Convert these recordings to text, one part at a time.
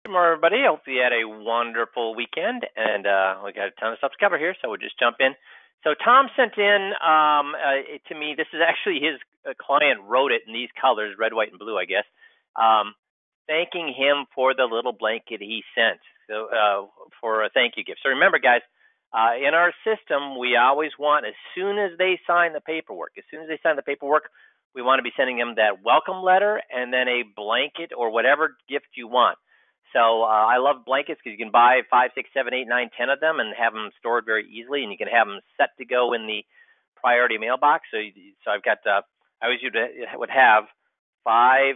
Good morning, everybody. Hope you had a wonderful weekend, and we got a ton of stuff to cover here, so we'll just jump in. So Tom sent in to me. This is actually his client wrote it in these colors, red, white, and blue, I guess, thanking him for the little blanket he sent. So for a thank you gift. So remember, guys, in our system, we always want as soon as they sign the paperwork, we want to be sending them that welcome letter and then a blanket or whatever gift you want. So I love blankets because you can buy 5, 6, 7, 8, 9, 10 of them and have them stored very easily, and you can have them set to go in the priority mailbox. So I've got I always would have 5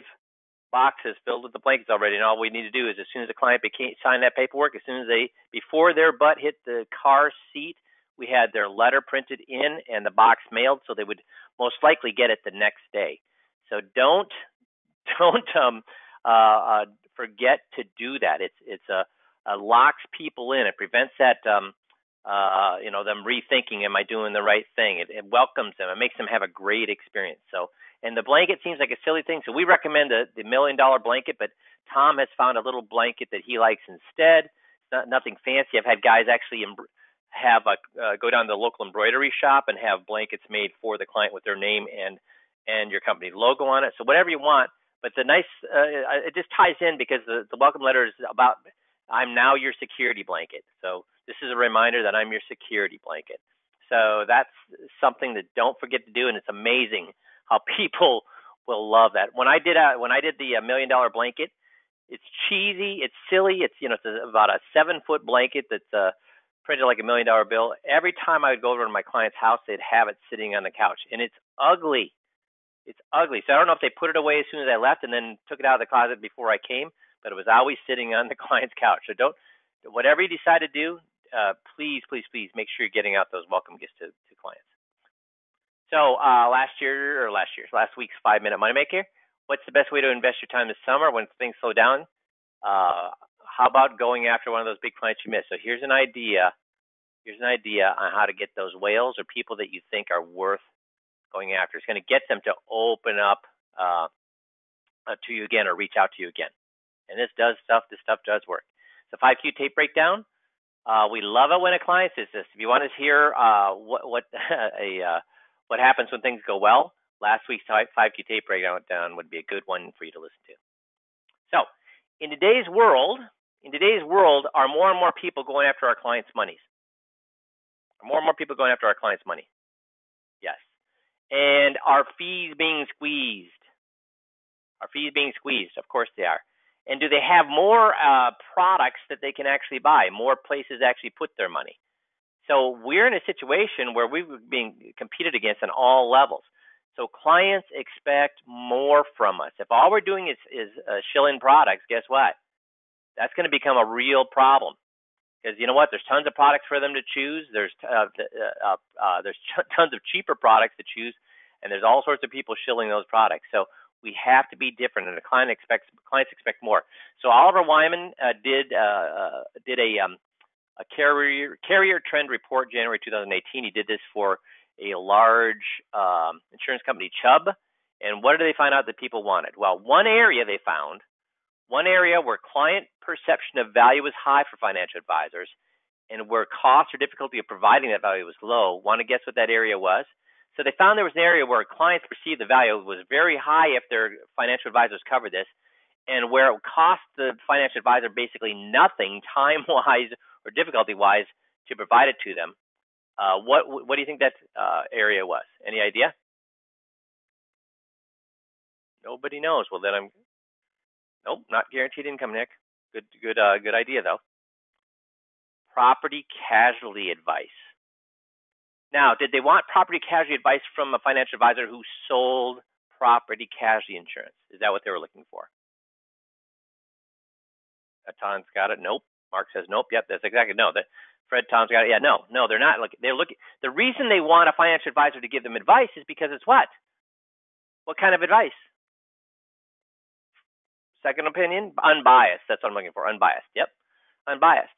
boxes filled with the blankets already, and all we need to do is as soon as the client signed that paperwork, before their butt hit the car seat, we had their letter printed in and the box mailed, so they would most likely get it the next day. So don't forget to do that. It locks people in. It prevents that them rethinking, am I doing the right thing? It welcomes them. It makes them have a great experience. So, and the blanket seems like a silly thing, so we recommend the $1 million blanket, but Tom has found a little blanket that he likes instead. It's nothing fancy. I've had guys actually go down to the local embroidery shop and have blankets made for the client with their name and your company logo on it. So whatever you want. But the nice, it just ties in because the welcome letter is about, I'm now your security blanket. So this is a reminder that I'm your security blanket. So that's something that don't forget to do, and it's amazing how people will love that. When I did the $1 million blanket, it's cheesy, it's silly, it's about a 7-foot blanket that's printed like $1 million bill. Every time I would go over to my client's house, they'd have it sitting on the couch, and it's ugly. It's ugly. So I don't know if they put it away as soon as I left and then took it out of the closet before I came, but it was always sitting on the client's couch. So whatever you decide to do, please make sure you're getting out those welcome gifts to clients. So last week's 5-minute moneymaker. What's the best way to invest your time this summer when things slow down? How about going after one of those big clients you missed? So here's an idea. On how to get those whales or people that you think are worth going after. It's going to get them to open up to you again or reach out to you again. And this stuff does work. So 5Q tape breakdown. We love it when a client says this. If you want to hear what happens when things go well, last week's 5Q tape breakdown would be a good one for you to listen to. So in today's world, are more and more people going after our clients' monies? Yes. And are fees being squeezed? Of course they are. And do they have more products that they can actually buy, more places actually put their money? So we're in a situation where we're being competed against on all levels. So clients expect more from us. If all we're doing is shill-in products, guess what? That's going to become a real problem. Because you know what? There's tons of products for them to choose. There's tons of cheaper products to choose, and there's all sorts of people shilling those products. So we have to be different, and clients expect more. So Oliver Wyman did a carrier trend report January 2018. He did this for a large insurance company, Chubb. And what did they find out that people wanted? Well, one area where client perception of value was high for financial advisors and where cost or difficulty of providing that value was low. Want to guess what that area was? So they found there was an area where clients perceived the value was very high if their financial advisors covered this, and where it cost the financial advisor basically nothing time-wise or difficulty-wise to provide it to them. What do you think that area was? Any idea? Nobody knows. Well, then nope, not guaranteed income, Nick. Good idea though. Property casualty advice. Now, did they want property casualty advice from a financial advisor who sold property casualty insurance? Is that what they were looking for? Tom's got it. Nope. Mark says nope. Yep, that's exactly no. Tom's got it. Yeah, no, they're not. They're looking. The reason they want a financial advisor to give them advice is because it's what? What kind of advice? Second opinion, unbiased. That's what I'm looking for. Unbiased. Yep, unbiased.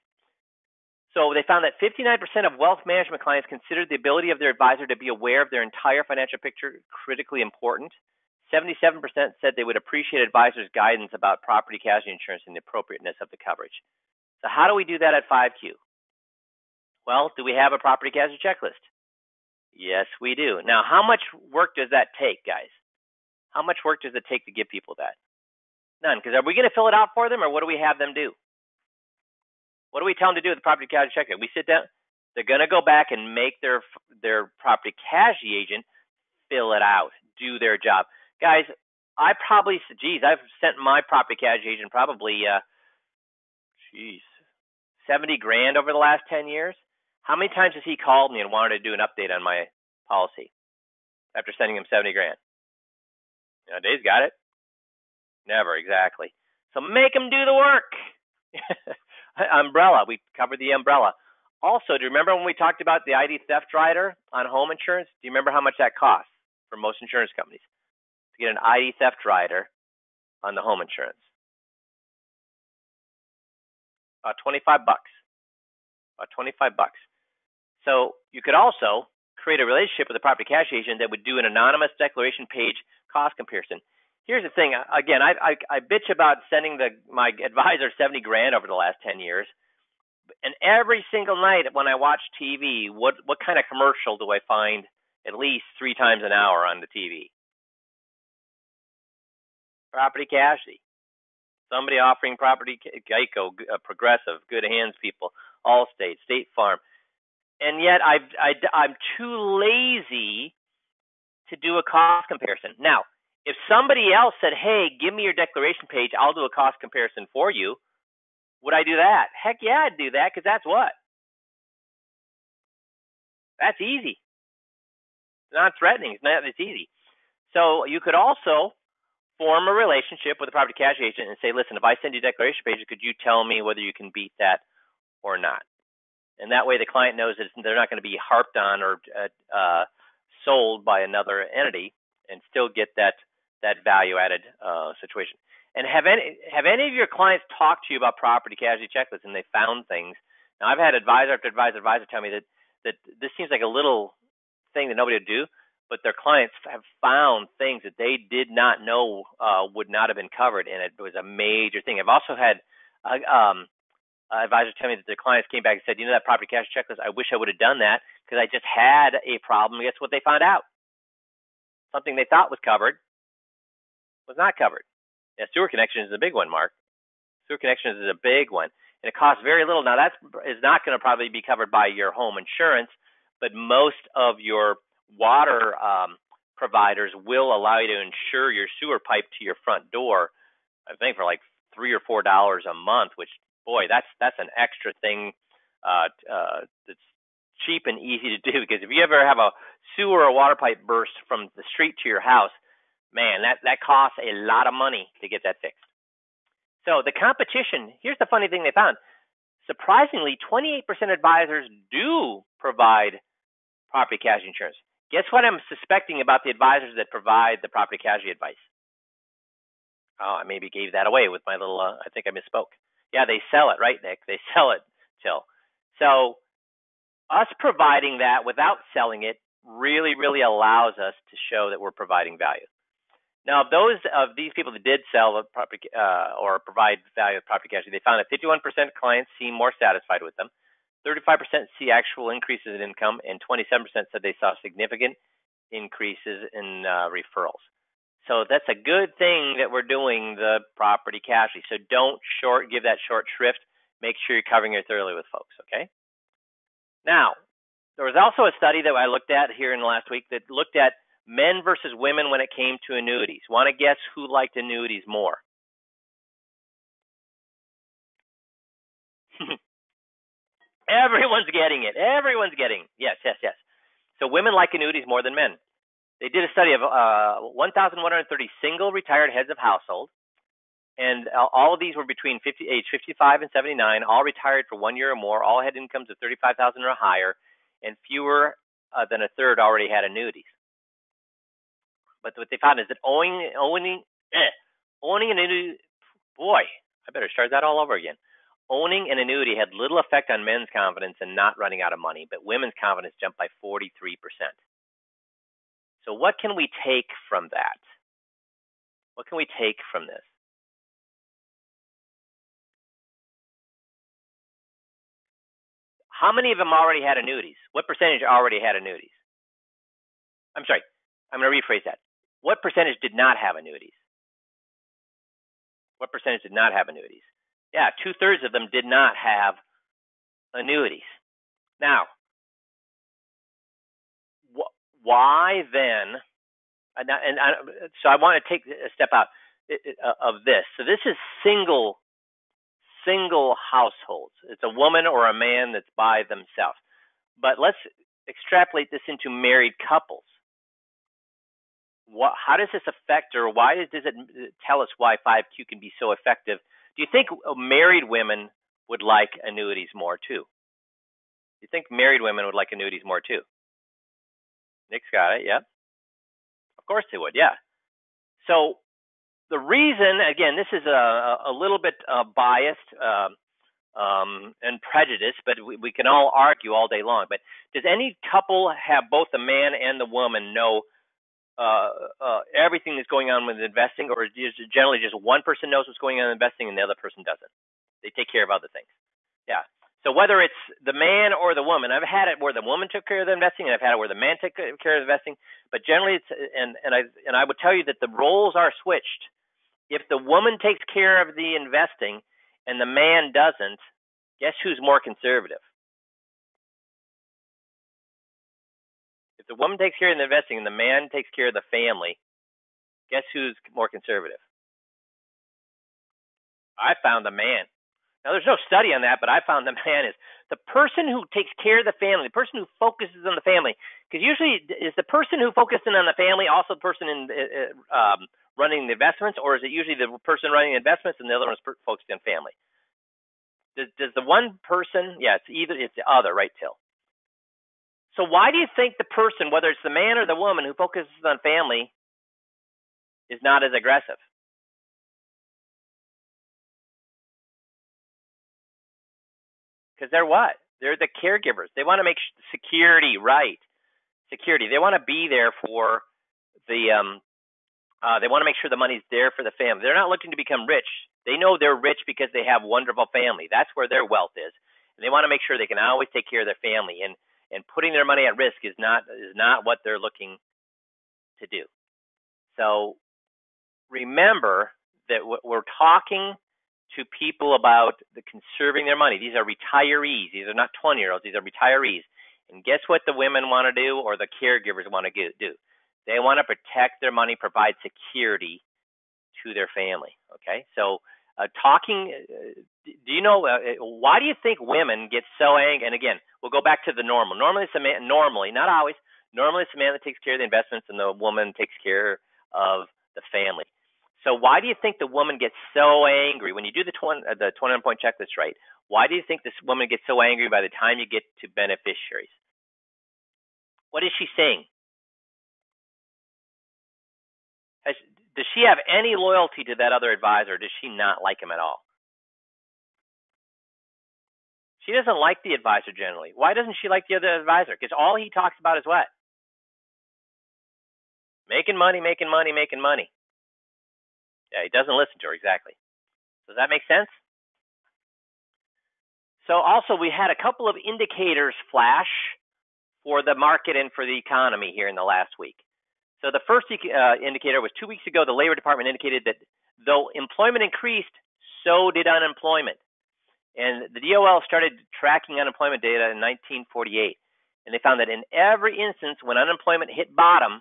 So they found that 59% of wealth management clients considered the ability of their advisor to be aware of their entire financial picture critically important. 77% said they would appreciate advisors' guidance about property casualty insurance and the appropriateness of the coverage. So how do we do that at 5Q? Well, do we have a property casualty checklist? Yes, we do. Now, how much work does that take, guys? How much work does it take to give people that? None, because are we going to fill it out for them, or what do we have them do? What do we tell them to do with the property casualty checklist? We sit down. They're going to go back and make their property casualty agent fill it out, do their job. Guys, I've sent my property casualty agent probably, 70 grand over the last 10 years. How many times has he called me and wanted to do an update on my policy after sending him 70 grand? Dave's got it. Never, exactly. So make him do the work. Umbrella, we covered the umbrella. Also, do you remember when we talked about the ID theft rider on home insurance? Do you remember how much that costs for most insurance companies to get an ID theft rider on the home insurance? About $25. About $25. So you could also create a relationship with a property casualty agent that would do an anonymous declaration page cost comparison. Here's the thing. Again, I bitch about sending my advisor 70 grand over the last 10 years. And every single night when I watch TV, what kind of commercial do I find at least 3 times an hour on the TV? Property casualty. Somebody offering property, Geico, Progressive, Good Hands people, Allstate, State Farm. And yet I'm too lazy to do a cost comparison. Now, if somebody else said, hey, give me your declaration page, I'll do a cost comparison for you, would I do that? Heck yeah, I'd do that, because that's what? That's easy. It's not threatening. It's easy. So you could also form a relationship with a property casualty agent and say, listen, if I send you declaration pages, could you tell me whether you can beat that or not? And that way the client knows that they're not going to be harped on or sold by another entity and still get that value-added situation. And have any of your clients talked to you about property casualty checklists and they found things? Now, I've had advisor after advisor tell me that this seems like a little thing that nobody would do, but their clients have found things that they did not know would not have been covered, and it was a major thing. I've also had advisors tell me that their clients came back and said, that property casualty checklist, I wish I would have done that because I just had a problem. Guess what they found out? Something they thought was covered was not covered. Yeah, sewer connections is a big one, Mark. Sewer connections is a big one, and it costs very little. Now, that is not going to probably be covered by your home insurance, but most of your water providers will allow you to insure your sewer pipe to your front door, I think for like $3 or $4 a month, which, boy, that's an extra thing that's cheap and easy to do, because if you ever have a sewer or water pipe burst from the street to your house, man, that costs a lot of money to get that fixed. So the competition, here's the funny thing they found. Surprisingly, 28% advisors do provide property casualty insurance. Guess what I'm suspecting about the advisors that provide the property casualty advice? Oh, I maybe gave that away with my little, I think I misspoke. Yeah, they sell it, right, Nick? They sell it, Till. So us providing that without selling it really, really allows us to show that we're providing value. Now, those of these people that did sell the property or provide value with property casualty, they found that 51% clients seem more satisfied with them, 35% see actual increases in income, and 27% said they saw significant increases in referrals. So that's a good thing that we're doing the property casualty. So don't give that short shrift. Make sure you're covering it thoroughly with folks, okay? Now, there was also a study that I looked at here in the last week that looked at men versus women when it came to annuities. Want to guess who liked annuities more? Everyone's getting it. Everyone's getting it. Yes. So women like annuities more than men. They did a study of 1,130 single retired heads of household, and all of these were between age 55 and 79, all retired for 1 year or more, all had incomes of $35,000 or higher, and fewer than a third already had annuities. But what they found is that owning an annuity, boy, I better start that all over again. Owning an annuity had little effect on men's confidence in not running out of money, but women's confidence jumped by 43%. So what can we take from that? What can we take from this? How many of them already had annuities? What percentage already had annuities? I'm sorry, I'm going to rephrase that. What percentage did not have annuities? What percentage did not have annuities? Yeah, 2/3 of them did not have annuities. Now, why then? So I want to take a step out of this. So this is single households. It's a woman or a man that's by themselves. But let's extrapolate this into married couples. How does this affect, or why does it tell us why 5Q can be so effective? Do you think married women would like annuities more too? Do you think married women would like annuities more too? Nick's got it, yeah. Of course they would, yeah. So the reason, again, this is a little bit biased and prejudiced, but we can all argue all day long. But does any couple have both the man and the woman know everything that's going on with investing, or is it generally just one person knows what's going on in investing and the other person doesn't? They take care of other things. Yeah. So whether it's the man or the woman, I've had it where the woman took care of the investing, and I've had it where the man took care of the investing. But generally, it's and I would tell you that the roles are switched. If the woman takes care of the investing and the man doesn't, guess who's more conservative? If the woman takes care of the investing and the man takes care of the family, guess who's more conservative? I found the man. Now, there's no study on that, but I found the man is the person who takes care of the family, the person who focuses on the family. Because usually, is the person who focuses on the family also the person in running the investments, or is it usually the person running the investments and the other one's focused on family? Does the one person? Yeah, it's the other, right, Till? So why do you think the person, whether it's the man or the woman who focuses on family, is not as aggressive? Because they're what? They're the caregivers. They want to make security, right? Security. They want to be there for the. They want to make sure the money's there for the family. They're not looking to become rich. They know they're rich because they have wonderful family. That's where their wealth is, and they want to make sure they can always take care of their family. And putting their money at risk is not what they're looking to do. So remember that we're talking to people about the conserving their money. These are retirees. These are not 20-year-olds. These are retirees. And guess what the women want to do, or the caregivers want to do? They want to protect their money, provide security to their family. Okay, so do you know why do you think women get so angry? And again, we'll go back to the normal. Normally, it's a man. Normally, not always. Normally, it's a man that takes care of the investments, and the woman takes care of the family. So why do you think the woman gets so angry when you do the 21-point checklist right? Why do you think this woman gets so angry by the time you get to beneficiaries? What is she saying? Does she have any loyalty to that other advisor? Or does she not like him at all? She doesn't like the advisor generally. Why doesn't she like the other advisor? Because all he talks about is what? Making money, making money, making money. Yeah, he doesn't listen to her, exactly. Does that make sense? So also, we had a couple of indicators flash for the market and for the economy here in the last week. So the first indicator was 2 weeks ago. The Labor Department indicated that though employment increased, so did unemployment. And the DOL started tracking unemployment data in 1948. And they found that in every instance when unemployment hit bottom,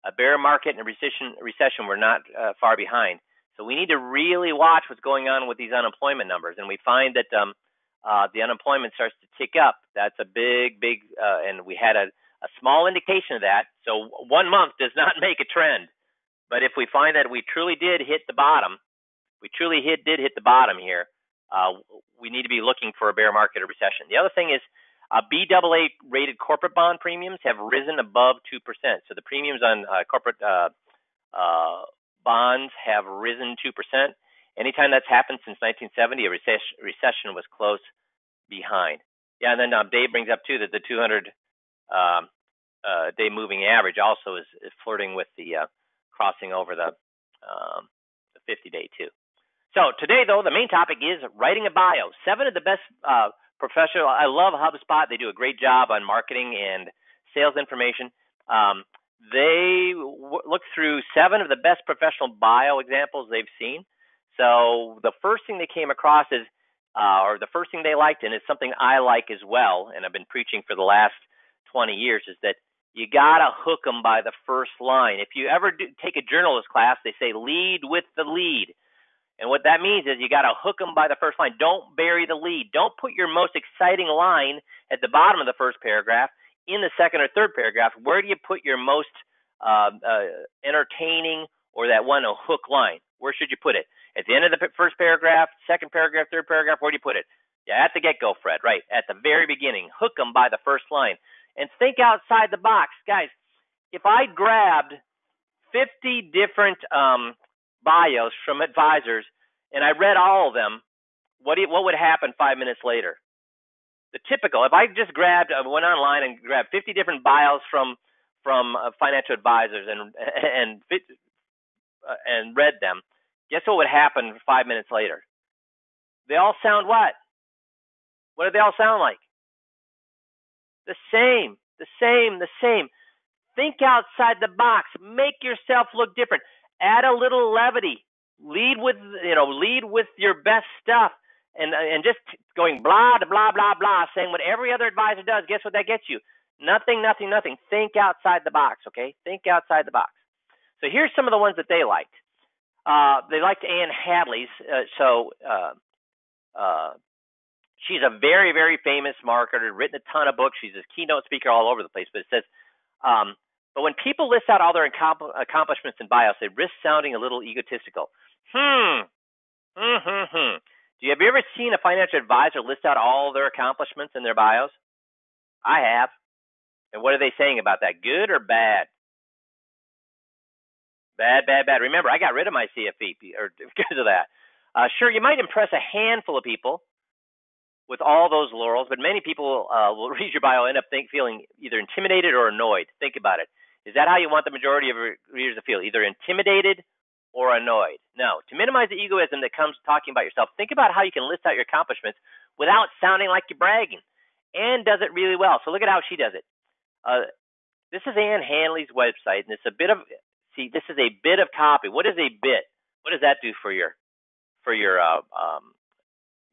a bear market and a recession were not far behind. So we need to really watch what's going on with these unemployment numbers. And we find that the unemployment starts to tick up. That's a big, and we had a small indication of that. So 1 month does not make a trend. But if we find that we truly did hit the bottom, did hit the bottom here, we need to be looking for a bear market or recession. The other thing is BAA rated corporate bond premiums have risen above 2%. So the premiums on corporate bonds have risen 2%. Anytime that's happened since 1970, a recession was close behind. Yeah, and then Dave brings up too that the 200 day moving average also is flirting with the crossing over the the 50-day too. So today, though, the main topic is writing a bio. 7 of the best professional. I love HubSpot. They do a great job on marketing and sales information. They look through 7 of the best professional bio examples they've seen. So the first thing they came across is, or the first thing they liked, and it's something I like as well, and I've been preaching for the last 20 years, is that you gotta hook them by the first line. If you ever take a journalist class, they say lead with the lead. And what that means is you got to hook them by the first line. Don't bury the lead. Don't put your most exciting line at the bottom of the first paragraph in the second or third paragraph. Where do you put your most entertaining or that one hook line? Where should you put it? At the end of the first paragraph, second paragraph, third paragraph, where do you put it? Yeah, at the get-go, Fred, right, at the very beginning. Hook them by the first line. And think outside the box. Guys, if I grabbed 50 different bios from advisors, and I read all of them, what would happen 5 minutes later? The typical, if I just went online and grabbed 50 different bios from financial advisors and read them, guess what would happen 5 minutes later? They all sound what? What do they all sound like? The same. Think outside the box. Make yourself look different. Add a little levity. Lead with your best stuff, and just going blah blah blah blah, saying what every other advisor does. Guess what that gets you? Nothing. Think outside the box, okay? Think outside the box. So here's some of the ones that they liked. They liked Ann Hadley's. She's a very, very famous marketer, written a ton of books. She's a keynote speaker all over the place. But it says, but when people list out all their accomplishments in bios, they risk sounding a little egotistical. Have you ever seen a financial advisor list out all their accomplishments in their bios? I have. And what are they saying about that? Good or bad? Bad. Remember, I got rid of my CFP because of that. Sure, you might impress a handful of people with all those laurels, but many people will read your bio and end up feeling either intimidated or annoyed. Think about it. Is that how you want the majority of your readers to feel? Either intimidated or annoyed? No. To minimize the egoism that comes talking about yourself, think about how you can list out your accomplishments without sounding like you're bragging. Anne does it really well. So look at how she does it. This is Ann Handley's website, and it's a bit of this is a bit of copy. What is a bit? What does that do for your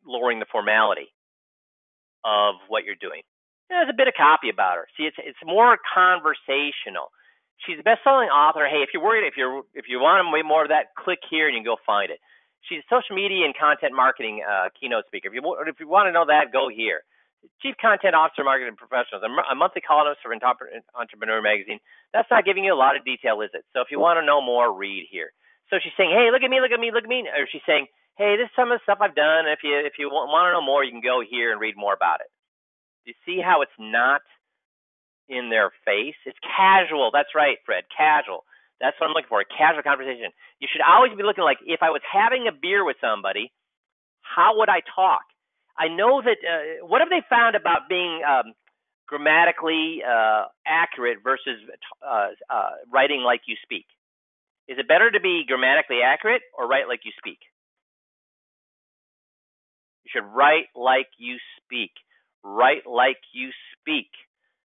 lowering the formality of what you're doing? There's a bit of copy about her. See, it's more conversational. She's a best-selling author. Hey, if you're worried, if you want more of that, click here and you can go find it. She's a social media and content marketing keynote speaker. If you want to know that, go here. Chief Content Officer, Marketing Professionals, a monthly columnist for Entrepreneur Magazine. That's not giving you a lot of detail, is it? So if you want to know more, read here. So she's saying, hey, look at me. Or she's saying, hey, this is some of the stuff I've done. If you want to know more, you can go here and read more about it. Do you see how it's not in their face? It's casual. That's right, Fred, casual. That's what I'm looking for, a casual conversation. You should always be looking like, if I was having a beer with somebody, how would I talk? I know that, what have they found about being grammatically accurate versus writing like you speak? Is it better to be grammatically accurate or write like you speak? You should write like you speak. Write like you speak.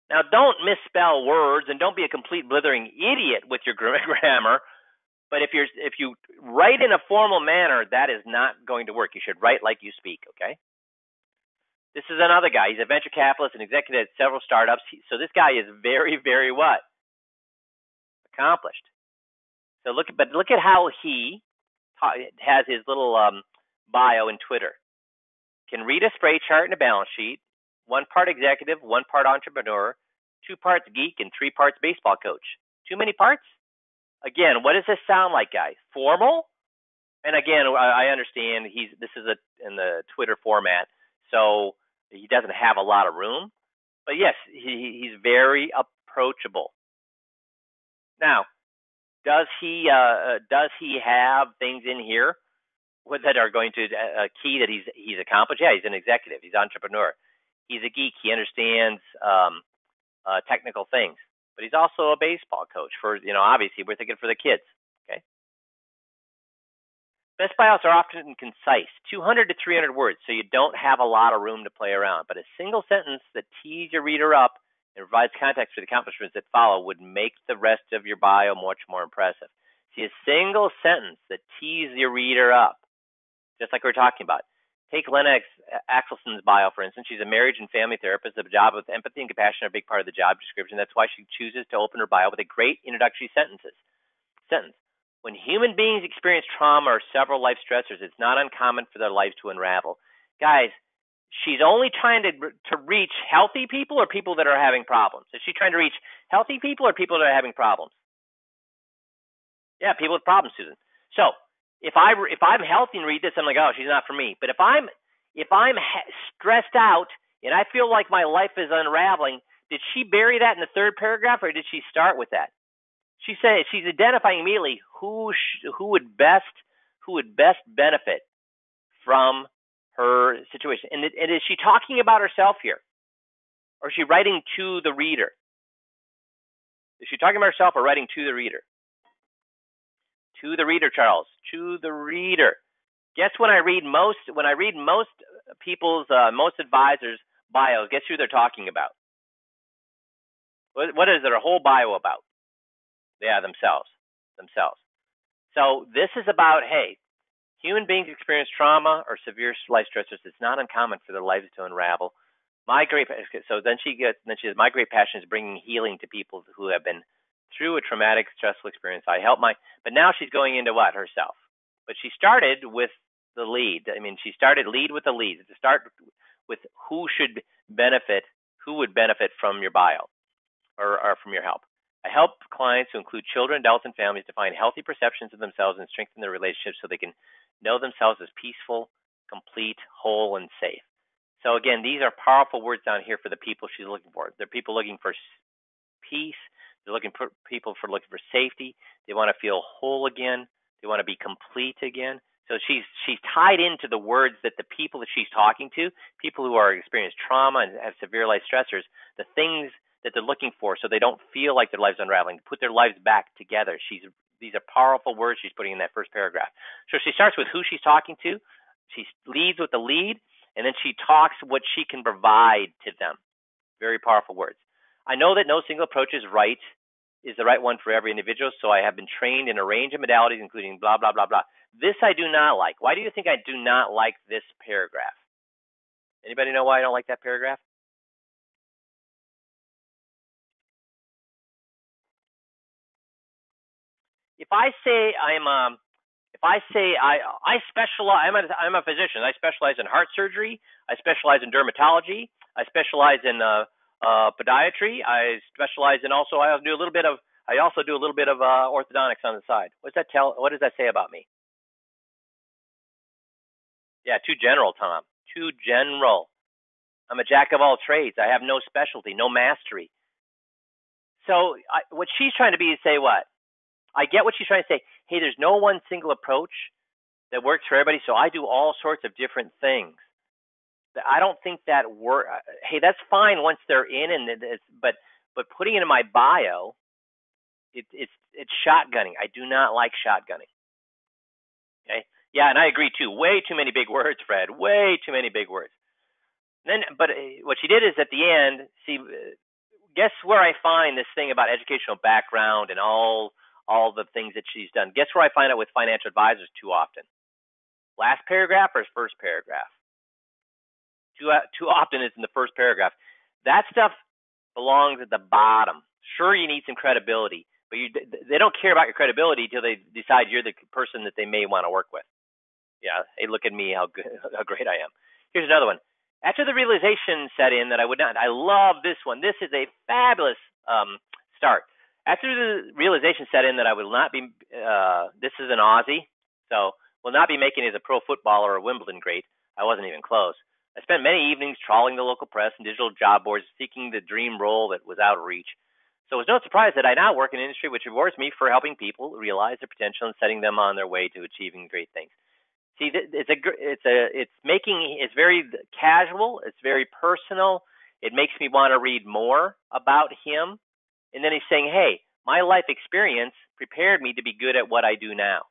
Now, don't misspell words and don't be a complete blithering idiot with your grammar. But if you write in a formal manner, that is not going to work. You should write like you speak, okay? This is another guy. He's a venture capitalist and executive at several startups. So this guy is very, very what? Accomplished. So look at how he has his little bio in Twitter. Can read a spray chart and a balance sheet. 1 part executive, 1 part entrepreneur, 2 parts geek, and 3 parts baseball coach. Too many parts? Again, what does this sound like, guys? Formal? And again, I understand this is in the Twitter format, so he doesn't have a lot of room. But yes, he's very approachable. Now, does he have things in here that are going to key that he's accomplished? Yeah, he's an executive. He's an entrepreneur. He's a geek. He understands technical things. But he's also a baseball coach for, obviously we're thinking for the kids. Okay. Best bios are often concise, 200 to 300 words, so you don't have a lot of room to play around. But a single sentence that tees your reader up and provides context for the accomplishments that follow would make the rest of your bio much more impressive. See, a single sentence that tees your reader up, just like we were talking about. Take Lena Axelson's bio, for instance. She's a marriage and family therapist. The job with empathy and compassion are a big part of the job description. That's why she chooses to open her bio with a great introductory sentence. When human beings experience trauma or several life stressors, it's not uncommon for their lives to unravel. Guys, she's only trying to reach healthy people or people that are having problems. Is she trying to reach healthy people or people that are having problems? Yeah, people with problems, Susan. So if I'm healthy and read this, I'm like, oh, she's not for me. But if I'm stressed out and I feel like my life is unraveling, did she bury that in the third paragraph or did she start with that? She's identifying immediately who would best benefit from her situation. And is she talking about herself here, or is she writing to the reader? Is she talking about herself or writing to the reader? To the reader, Charles. To the reader. Guess when I read most people's most advisors' bios, guess who they're talking about? What is their whole bio about? Yeah, themselves. So this is about, hey, human beings experience trauma or severe life stressors. It's not uncommon for their lives to unravel. Then she says, my great passion is bringing healing to people who have been through a traumatic, stressful experience. But now she's going into what? Herself. But she started with the lead. She started lead with the lead. To start with who would benefit from your bio or from your help. I help clients who include children, adults, and families to find healthy perceptions of themselves and strengthen their relationships so they can know themselves as peaceful, complete, whole, and safe. So again, these are powerful words down here for the people she's looking for. They're people looking for peace. They're looking for looking for safety. They want to feel whole again. They want to be complete again. So she's tied into the words that the people that she's talking to, people who are experiencing trauma and have severe life stressors, the things that they're looking for so they don't feel like their lives unraveling, put their lives back together. These are powerful words she's putting in that first paragraph. So she starts with who she's talking to. She leads with the lead, and then she talks what she can provide to them. Very powerful words. I know that no single approach is the right one for every individual, so I have been trained in a range of modalities, including blah, blah, blah, blah. This I do not like. Why do you think I do not like this paragraph? Anybody know why I don't like that paragraph? If I say I specialize, I'm a physician. I specialize in heart surgery. I specialize in dermatology. I specialize in podiatry. I specialize in I also do a little bit of orthodontics on the side. What does that say about me? Yeah, too general, Tom. Too general. I'm a jack of all trades. I have no specialty, no mastery. So what she's trying to be is say what? I get what she's trying to say. Hey, there's no one single approach that works for everybody, so I do all sorts of different things. I don't think that work. Hey, that's fine once they're in, but putting it in my bio, it's shotgunning. I do not like shotgunning. Okay, yeah, and I agree too. Way too many big words, Fred. Way too many big words. But what she did is at the end, guess where I find this thing about educational background and all the things that she's done. Guess where I find it with financial advisors too often? Last paragraph or first paragraph? Too often it's in the first paragraph. That stuff belongs at the bottom. Sure, you need some credibility, but they don't care about your credibility until they decide you're the person that they may want to work with. Yeah, hey, look at me, how great I am. Here's another one. After the realization set in that I would not, I love this one. This is a fabulous start. After the realization set in that I will not be, this is an Aussie, so will not be making it as a pro footballer or a Wimbledon great. I wasn't even close. I spent many evenings trawling the local press and digital job boards, seeking the dream role that was out of reach. So it was no surprise that I now work in an industry which rewards me for helping people realize their potential and setting them on their way to achieving great things. See, it's very casual. It's very personal. It makes me want to read more about him. And then he's saying, hey, my life experience prepared me to be good at what I do now.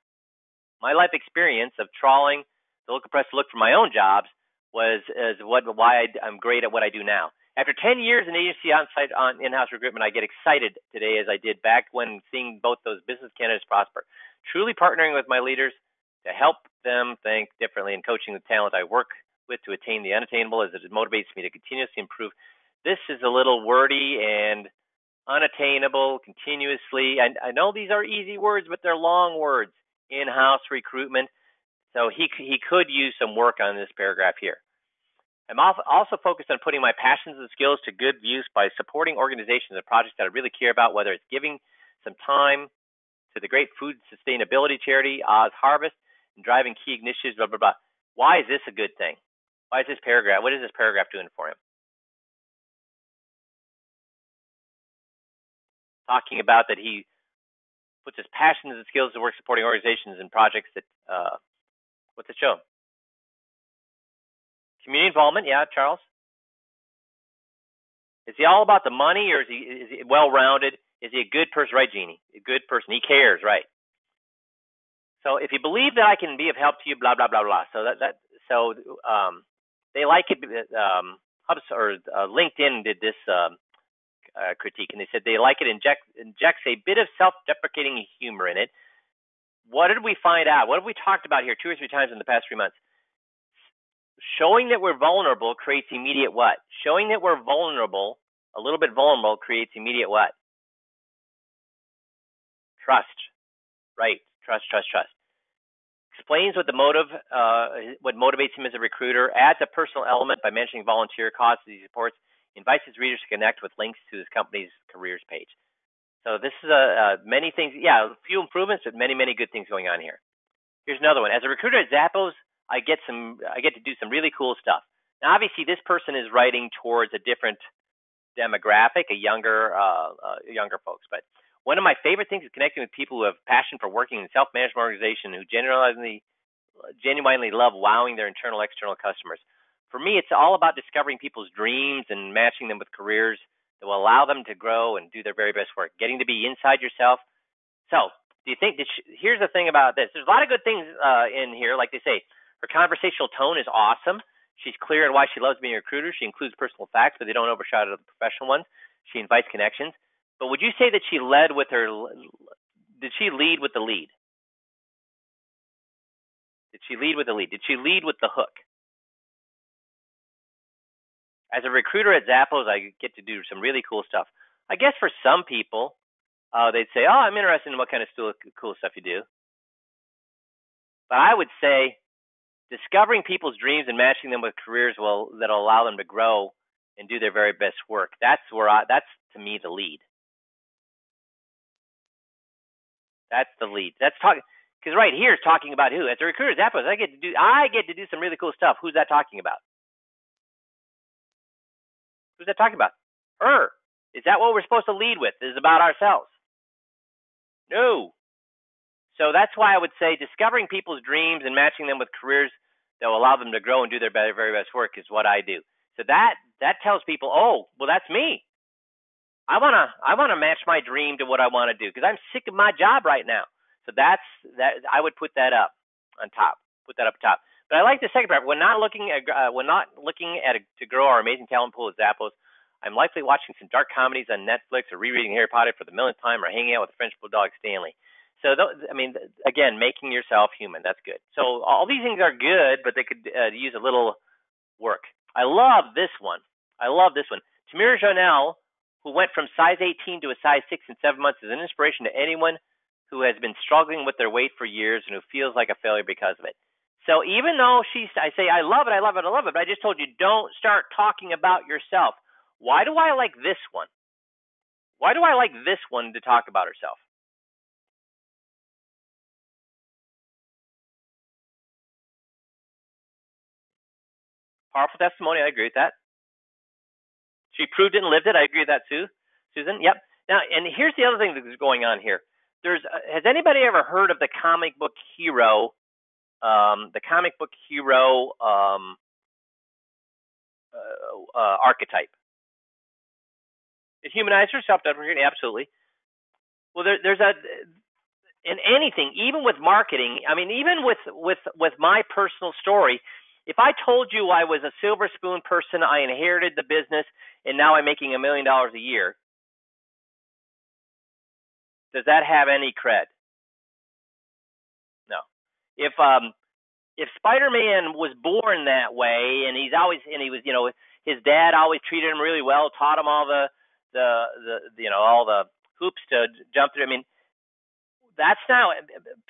my life experience of trawling the local press to look for my own jobs why I'm great at what I do now. After 10 years in agency on-site in-house recruitment, I get excited today as I did back when seeing both those business candidates prosper. Truly partnering with my leaders to help them think differently and coaching the talent I work with to attain the unattainable as it motivates me to continuously improve. This is a little wordy and unattainable, continuously. I know these are easy words, but they're long words. In-house recruitment. So he could use some work on this paragraph here. I'm also focused on putting my passions and skills to good use by supporting organizations and projects that I really care about, whether it's giving some time to the great food sustainability charity, Oz Harvest, and driving key initiatives, blah, blah, blah. Why is this a good thing? Why is this paragraph? What is this paragraph doing for him? Talking about that he puts his passions and skills to work supporting organizations and projects that, what's it show? Community involvement, yeah, Charles. Is he all about the money, or is he well-rounded? Is he a good person, right, Jeannie? A good person. He cares, right? So if you believe that I can be of help to you, blah blah blah blah. So they like it. LinkedIn did this critique, and they said they like it. Injects a bit of self-deprecating humor in it. What did we find out? What have we talked about here 2 or 3 times in the past 3 months? Showing that we're vulnerable creates immediate what? Showing that we're vulnerable, a little bit vulnerable, creates immediate what? Trust. Right. Trust. Explains what what motivates him as a recruiter, adds a personal element by mentioning volunteer causes he supports, invites his readers to connect with links to his company's careers page. So this is many things. Yeah, a few improvements, but many, many good things going on here. Here's another one. As a recruiter at Zappos, I get to do some really cool stuff. Now, obviously, this person is writing towards a different demographic, a younger folks. But one of my favorite things is connecting with people who have passion for working in a self-management organization who genuinely love wowing their internal, external customers. For me, it's all about discovering people's dreams and matching them with careers that will allow them to grow and do their very best work. Getting to be inside yourself. So, do you think here's the thing about this. There's a lot of good things in here, like they say. Her conversational tone is awesome. She's clear on why she loves being a recruiter. She includes personal facts, but they don't overshadow the professional ones. She invites connections. But would you say that she led with her? Did she lead with the lead? Did she lead with the lead? Did she lead with the hook? As a recruiter at Zappos, I get to do some really cool stuff. I guess for some people, they'd say, "Oh, I'm interested in what kind of cool stuff you do." But I would say, discovering people's dreams and matching them with careers that'll allow them to grow and do their very best work. That's to me the lead. That's the lead. That's talking, because right here is talking about who? As a recruiter at Zappos, I get to do some really cool stuff. Who's that talking about? Who's that talking about? Her. Is that what we're supposed to lead with? Is about ourselves? No. So that's why I would say discovering people's dreams and matching them with careers that will allow them to grow and do their very best work is what I do. So that tells people, oh, well, that's me. I wanna match my dream to what I want to do because I'm sick of my job right now. So that I would put that up on top. Put that up top. But I like the second part. We're not looking to grow our amazing talent pool at Zappos. I'm likely watching some dark comedies on Netflix or rereading Harry Potter for the millionth time or hanging out with the French bulldog Stanley. So, again, making yourself human, that's good. So all these things are good, but they could use a little work. I love this one. Tamira Janelle, who went from size 18 to a size 6 in 7 months, is an inspiration to anyone who has been struggling with their weight for years and who feels like a failure because of it. So even though I say, I love it, but I just told you, don't start talking about yourself. Why do I like this one? Why do I like this one to talk about herself? Powerful testimony. I agree with that. She proved it and lived it. I agree with that, Susan. Yep. Now, and here's the other thing that's going on here. Has anybody ever heard of the comic book hero? Archetype. It humanizes her, self-deprecating, absolutely. Well, there's in anything, even with marketing. I mean, even with my personal story, if I told you I was a silver spoon person, I inherited the business, and now I'm making $1 million a year, does that have any cred? No. If Spider-Man was born that way, and he was, his dad always treated him really well, taught him all all the hoops to jump through. I mean, that's now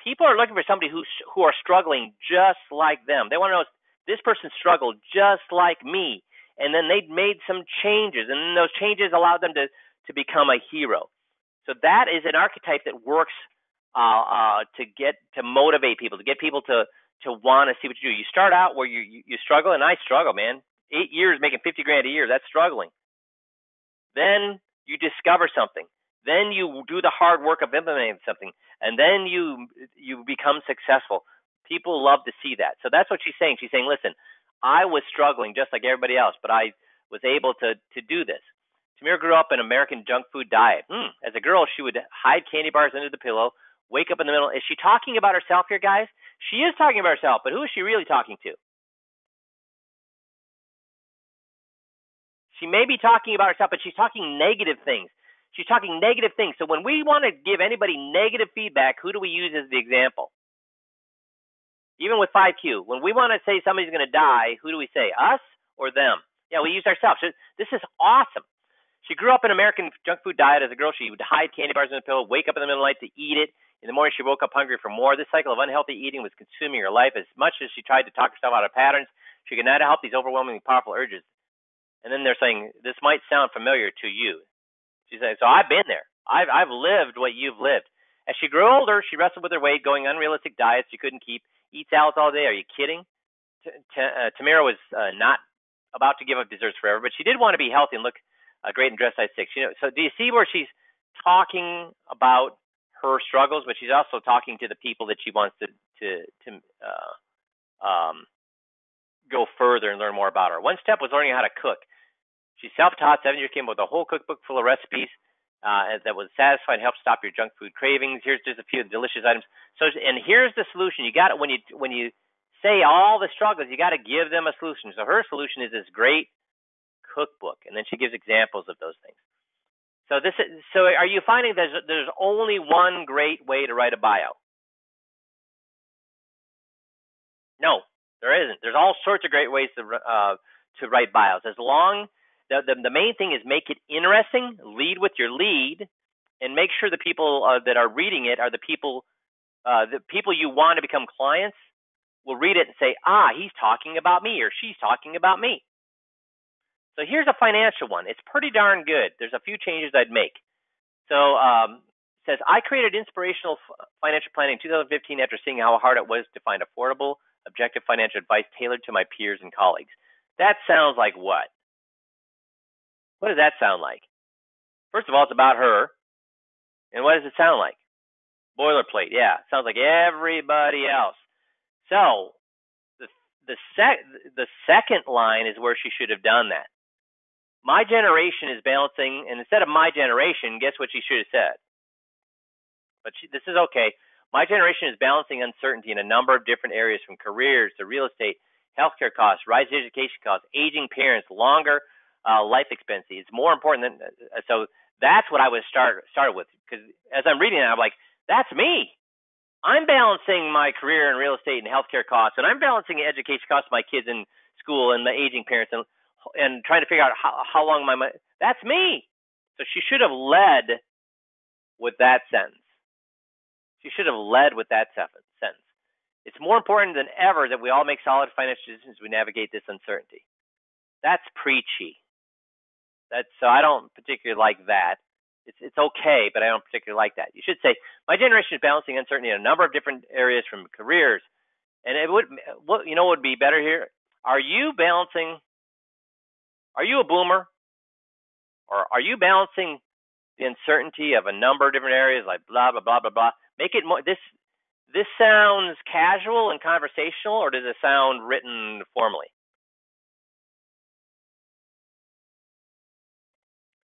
people are looking for somebody who are struggling just like them. They want to know, this person struggled just like me, and then they made some changes, and then those changes allowed them to become a hero. So that is an archetype that works to motivate people, to get people to want to see what you do. You start out where you struggle, and I struggle, man. 8 years making 50 grand a year, that's struggling. Then you discover something. Then you do the hard work of implementing something, and then you become successful. People love to see that. So that's what she's saying. She's saying, listen, I was struggling just like everybody else, but I was able to do this. Tamira grew up in an American junk food diet. As a girl, she would hide candy bars under the pillow, wake up in the middle. Is she talking about herself here, guys? She is talking about herself, but who is she really talking to? She may be talking about herself, but she's talking negative things. She's talking negative things. So when we want to give anybody negative feedback, who do we use as the example? Even with 5Q, when we want to say somebody's going to die, who do we say, us or them? Yeah, we use ourselves. So this is awesome. She grew up in an American junk food diet. As a girl, she would hide candy bars in the pillow, wake up in the middle of the night to eat it. In the morning, she woke up hungry for more. This cycle of unhealthy eating was consuming her life. As much as she tried to talk herself out of patterns, she could not help these overwhelmingly powerful urges. And then they're saying, this might sound familiar to you. She's saying, so I've been there. I've lived what you've lived. As she grew older, she wrestled with her weight, going unrealistic diets she couldn't keep. Eat salads all day. Are you kidding? Tamira was not about to give up desserts forever, but she did want to be healthy and look great in dress size 6. So do you see where she's talking about her struggles, but she's also talking to the people that she wants to go further and learn more about her. One step was learning how to cook. She's self-taught. 7 years came with a whole cookbook full of recipes that would satisfy and help stop your junk food cravings. Here's just a few delicious items. So, and here's the solution. You got it when you say all the struggles, you got to give them a solution. So her solution is this great cookbook, and then she gives examples of those things. So are you finding there's only one great way to write a bio? No, there isn't. There's all sorts of great ways to write bios. As long the main thing is make it interesting, lead with your lead, and make sure the people that are reading it are the people you want to become clients will read it and say, he's talking about me, or she's talking about me. So here's a financial one. It's pretty darn good. There's a few changes I'd make. So it says, I created inspirational financial planning in 2015 after seeing how hard it was to find affordable, objective financial advice tailored to my peers and colleagues. That sounds like what? What does that sound like? First of all, it's about her. And what does it sound like? Boilerplate. Yeah, sounds like everybody else. So the second line is where she should have done that. My generation is balancing, and instead of my generation, guess what she should have said? But this is okay. My generation is balancing uncertainty in a number of different areas, from careers to real estate, healthcare costs, rising education costs, aging parents, longer life expectancy. It's more important than so. That's what I would started with, because as I'm reading it, I'm like, that's me. I'm balancing my career in real estate and healthcare costs, and I'm balancing the education costs of my kids in school and the aging parents, and trying to figure out how long my money. That's me. So she should have led with that sentence. She should have led with that sentence. It's more important than ever that we all make solid financial decisions as we navigate this uncertainty. That's preachy. So I don't particularly like that. It's okay, but I don't particularly like that. You should say, my generation is balancing uncertainty in a number of different areas, from careers. And it would, what would be better here? Are you balancing? Are you a boomer? Or are you balancing the uncertainty of a number of different areas, like blah, blah, blah, blah, blah? Make it more, this sounds casual and conversational, or does it sound written formally?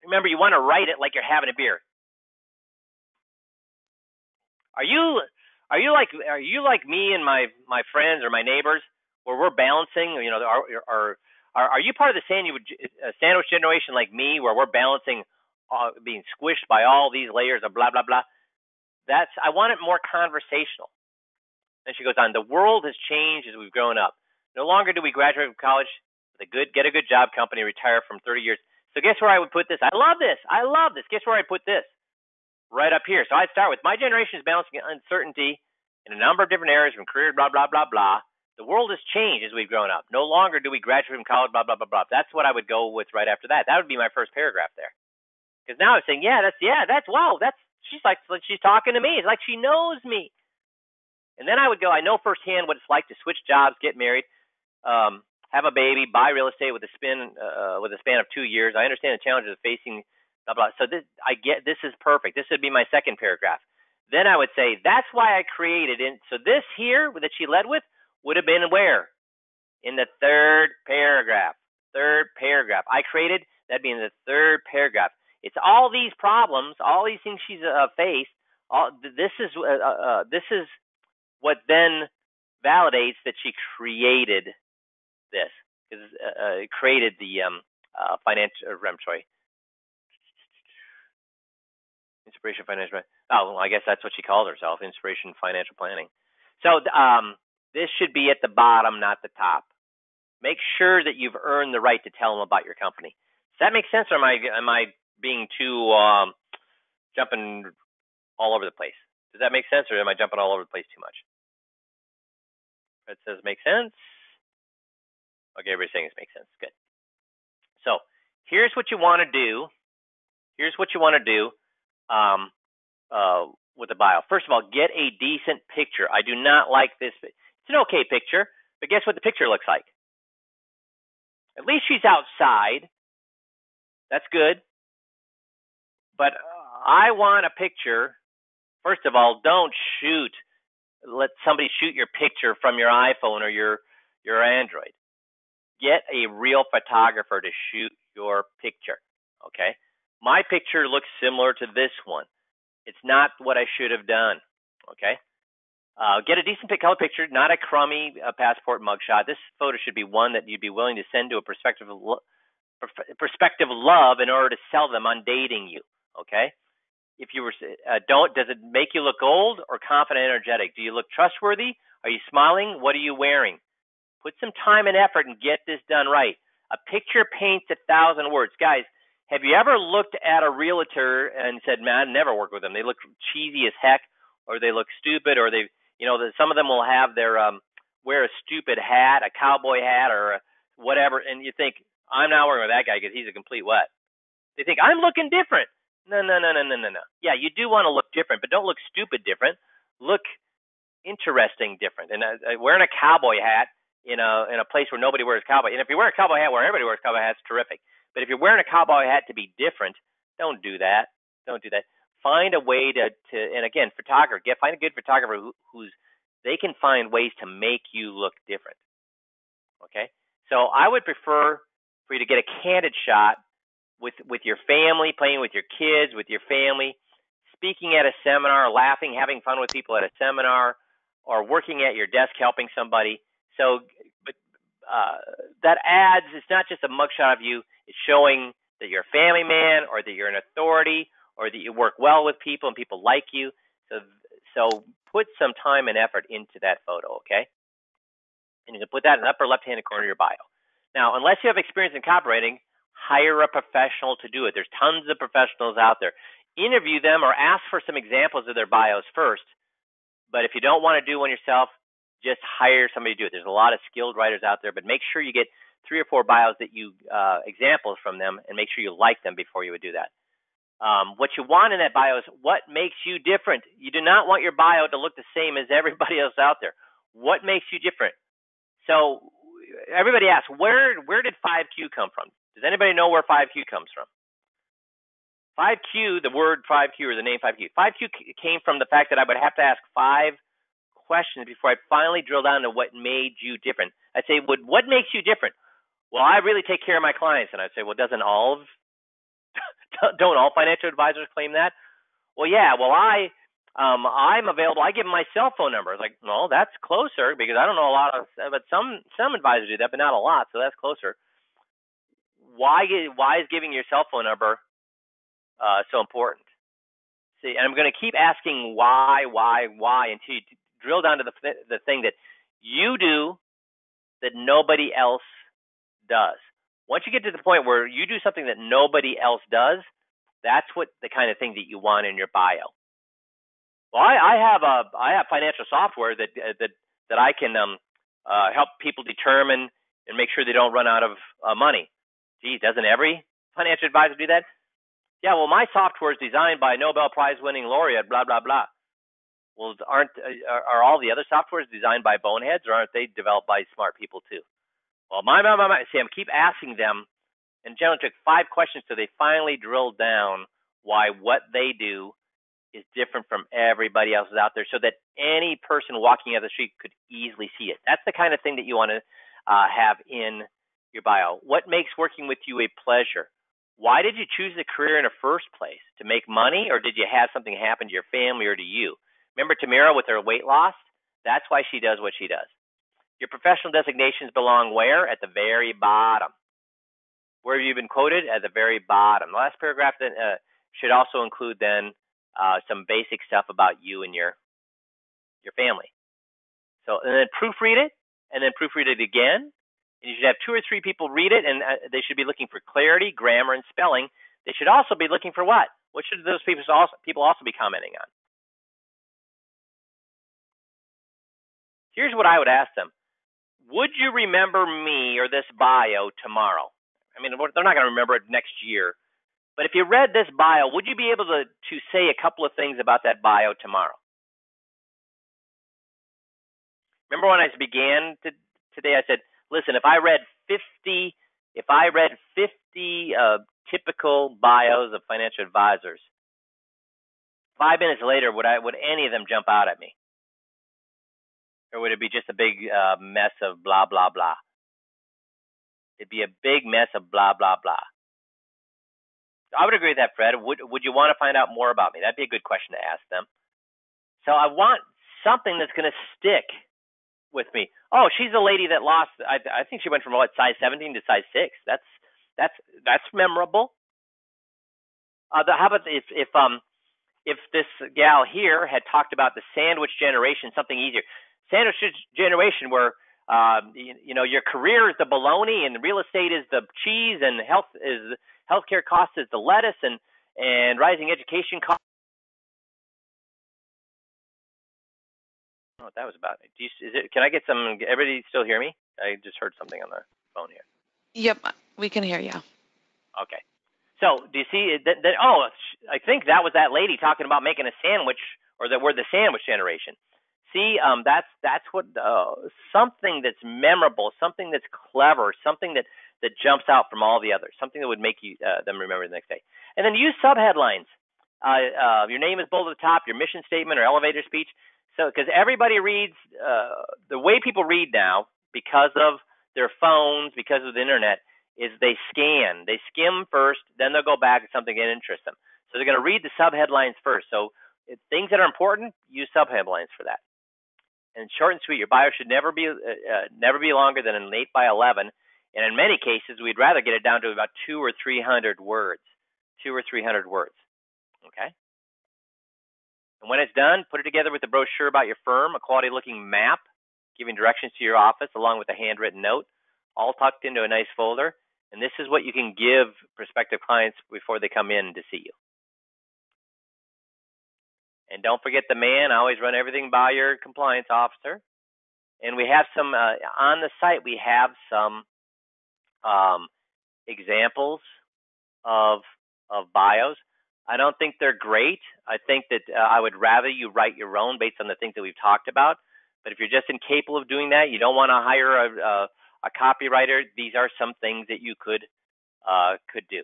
Remember, you want to write it like you're having a beer. Are you like me and my friends or my neighbors where we're balancing? You know, are you part of the sandwich generation like me where we're balancing being squished by all these layers of blah blah blah? I want it more conversational. And she goes on, the world has changed as we've grown up. No longer do we graduate from college with get a good job company, retire from 30 years. So guess where I would put this? I love this. I love this. Guess where I put this? Right up here. So I'd start with my generation is balancing uncertainty in a number of different areas from career, blah, blah, blah, blah. The world has changed as we've grown up. No longer do we graduate from college, blah, blah, blah, blah. That's what I would go with right after that. That would be my first paragraph there. Because now I'm saying, she's talking to me. It's like she knows me. And then I would go, I know firsthand what it's like to switch jobs, get married, have a baby, buy real estate with a span of 2 years. I understand the challenges of facing blah blah. So this is perfect. This would be my second paragraph. Then I would say that's why I created it. So this here that she led with would have been where? In the third paragraph. I created, that'd be in the third paragraph. It's all these problems, all these things she's faced. This is what then validates that she created this, because it created the Inspiration Financial. Oh, well, I guess that's what she called herself, Inspiration Financial Planning. So this should be at the bottom, not the top. Make sure that you've earned the right to tell them about your company. Does that make sense, or am I being too jumping all over the place? Does that make sense, or am I jumping all over the place too much? It says make sense. Okay, everybody's saying it makes sense. Good. So here's what you want to do. With the bio. First of all, get a decent picture. I do not like this. It's an okay picture, but guess what the picture looks like? At least she's outside. That's good. But I want a picture. First of all, don't let somebody shoot your picture from your iPhone or your Android. Get a real photographer to shoot your picture, okay? My picture looks similar to this one. It's not what I should have done, okay? Get a decent color picture, not a crummy passport mugshot. This photo should be one that you'd be willing to send to a prospective love in order to sell them on dating you, okay? If you were, does it make you look old or confident, energetic? Do you look trustworthy? Are you smiling? What are you wearing? Put some time and effort and get this done right. A picture paints 1,000 words. Guys, have you ever looked at a realtor and said, man, I'd never work with them. They look cheesy as heck, or they look stupid, or some of them will have their wear a stupid hat, a cowboy hat, or whatever, and you think, I'm not working with that guy because he's a complete what? They think, I'm looking different. No. Yeah, you do want to look different, but don't look stupid different. Look interesting different. And wearing a cowboy hat in a place where nobody wears cowboy, and if you wear a cowboy hat where everybody wears cowboy hats, terrific. But if you're wearing a cowboy hat to be different, don't do that. Find a way to and again, find a good photographer who's they can find ways to make you look different. Okay? So I would prefer for you to get a candid shot with your family, playing with your kids, with your family, speaking at a seminar, laughing, having fun with people at a seminar, or working at your desk helping somebody. So that adds, it's not just a mugshot of you, it's showing that you're a family man, or that you're an authority, or that you work well with people and people like you. So put some time and effort into that photo, okay? And you can put that in the upper left-hand corner of your bio. Now, unless you have experience in copywriting, hire a professional to do it. There's tons of professionals out there. Interview them or ask for some examples of their bios first. But if you don't want to do one yourself, just hire somebody to do it. There's a lot of skilled writers out there, but make sure you get 3 or 4 bios that you examples from them, and make sure you like them before you would do that. What you want in that bio is what makes you different. You do not want your bio to look the same as everybody else out there. What makes you different? So everybody asks, where did 5Q come from? Does anybody know where 5Q comes from? 5Q, the word 5Q or the name 5Q. 5Q came from the fact that I would have to ask 5 questions before I finally drill down to what made you different. I'd say, what makes you different? Well, I really take care of my clients. And I'd say, well, don't all financial advisors claim that? Well, yeah. Well, I I'm available. I give them my cell phone number. It's like, well, that's closer because I don't know a lot of, but some advisors do that, but not a lot. So that's closer. Why is giving your cell phone number so important? See, and I'm going to keep asking why until you drill down to the thing that you do that nobody else does. Once you get to the point where you do something that nobody else does, that's what the kind of thing that you want in your bio. Well, I have financial software that I can help people determine and make sure they don't run out of money. Gee, doesn't every financial advisor do that? Yeah, well, my software is designed by a Nobel Prize winning laureate, blah blah blah. Well, are all the other softwares designed by boneheads, or aren't they developed by smart people too? Well, my. See, I keep asking them, and generally took 5 questions till they finally drilled down why what they do is different from everybody else out there, so that any person walking out the street could easily see it. That's the kind of thing that you want to have in your bio. What makes working with you a pleasure? Why did you choose the career in the first place? To make money, or did you have something happen to your family or to you? Remember Tamira with her weight loss? That's why she does what she does. Your professional designations belong where? At the very bottom. Where have you been quoted? At the very bottom. The last paragraph then should also include then some basic stuff about you and your family. So, and then proofread it, and then proofread it again. And you should have 2 or 3 people read it, and they should be looking for clarity, grammar, and spelling. They should also be looking for what? What should those people also be commenting on? Here's what I would ask them. Would you remember me or this bio tomorrow? I mean, they're not going to remember it next year. But if you read this bio, would you be able to say a couple of things about that bio tomorrow? Remember when I began today, I said, listen, if I read 50 typical bios of financial advisors, 5 minutes later, would any of them jump out at me? Or would it be just a big mess of blah, blah, blah? It'd be a big mess of blah, blah, blah. I would agree with that, Fred. Would you want to find out more about me? That'd be a good question to ask them. So I want something that's going to stick with me. Oh, she's a lady that lost. I think she went from size 17 to size 6. That's memorable. How about if this gal here had talked about the sandwich generation, something easier. Sandwich generation, where your career is the bologna and real estate is the cheese and healthcare costs is the lettuce and rising education costs. I don't know what that was about. Can I get some? Everybody still hear me? I just heard something on the phone here. Yep, we can hear you. Okay. So do you see that? I think that was that lady talking about making a sandwich, or that we're the sandwich generation. See, that's what something that's memorable, something that's clever, something that jumps out from all the others, something that would make you them remember the next day. And then use subheadlines. Your name is bold at the top, your mission statement or elevator speech. So, because everybody reads the way people read now, because of their phones, because of the internet, is they skim first, then they'll go back to something that interests them. So they're going to read the subheadlines first. So things that are important, use subheadlines for that. And short and sweet. Your bio should never be longer than an 8 by 11. And in many cases, we'd rather get it down to about 200 or 300 words. 200 or 300 words. Okay. And when it's done, put it together with a brochure about your firm, a quality-looking map, giving directions to your office, along with a handwritten note, all tucked into a nice folder. And this is what you can give prospective clients before they come in to see you. And don't forget the man. I always run everything by your compliance officer. And we have some, on the site, we have some examples of bios. I don't think they're great. I think that I would rather you write your own based on the things that we've talked about. But if you're just incapable of doing that, you don't want to hire a copywriter, these are some things that you could do.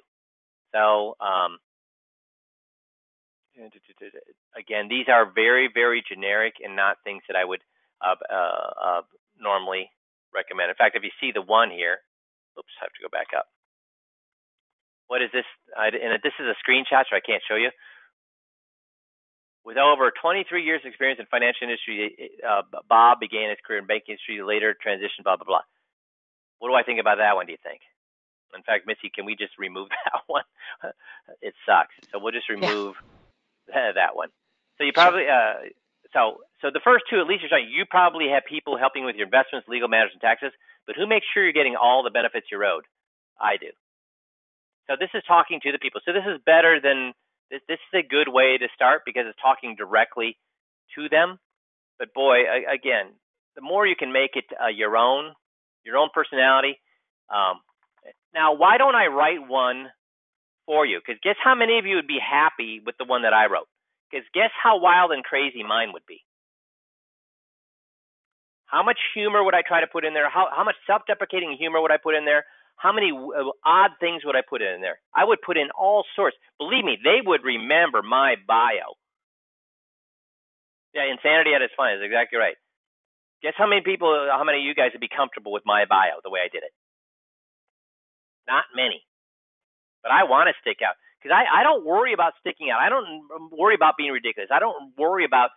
So again, these are very, very generic and not things that I would normally recommend. In fact, if you see the one here, oops, I have to go back up. What is this? And this is a screenshot, so I can't show you. With over 23 years of experience in financial industry, Bob began his career in banking industry, later transitioned, blah, blah, blah. What do I think about that one, do you think? In fact, Missy, can we just remove that one? It sucks. So we'll just remove that one. So you probably, so the first two, at least you're saying you probably have people helping with your investments, legal matters, and taxes, but who makes sure you're getting all the benefits you're owed? I do. So this is talking to the people. So this is better than, this is a good way to start because it's talking directly to them. But boy, again, the more you can make it your own personality. Now, why don't I write one for you? Because guess how many of you would be happy with the one that I wrote? Because guess how wild and crazy mine would be? How much humor would I try to put in there? How much self-deprecating humor would I put in there? How many odd things would I put in there? I would put in all sorts. Believe me, they would remember my bio. Yeah, insanity at its finest. Exactly right. Guess how many of you guys would be comfortable with my bio the way I did it? Not many. But I want to stick out because I don't worry about sticking out. I don't worry about being ridiculous. I don't worry about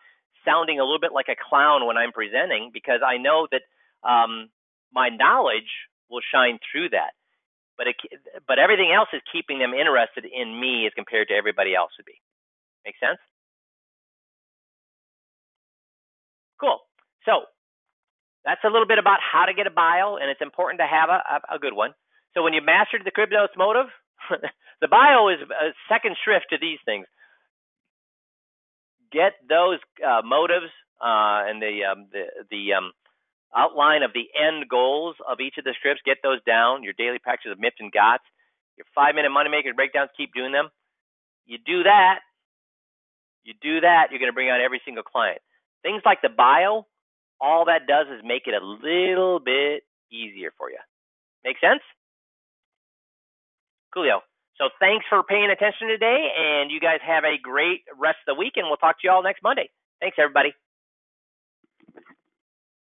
sounding a little bit like a clown when I'm presenting because I know that my knowledge will shine through that. But everything else is keeping them interested in me as compared to everybody else would be. Make sense? Cool. So that's a little bit about how to get a bio, and it's important to have a good one. So when you mastered the Crib Notes motive, the bio is a second shrift to these things. Get those motives and the outline of the end goals of each of the scripts. Get those down. Your daily practice of MIPS and GOTS. Your 5-minute moneymaker breakdowns. Keep doing them. You do that. You're going to bring on every single client. Things like the bio, all that does is make it a little bit easier for you. Make sense? Coolio. So thanks for paying attention today, and you guys have a great rest of the week, and we'll talk to you all next Monday. Thanks, everybody.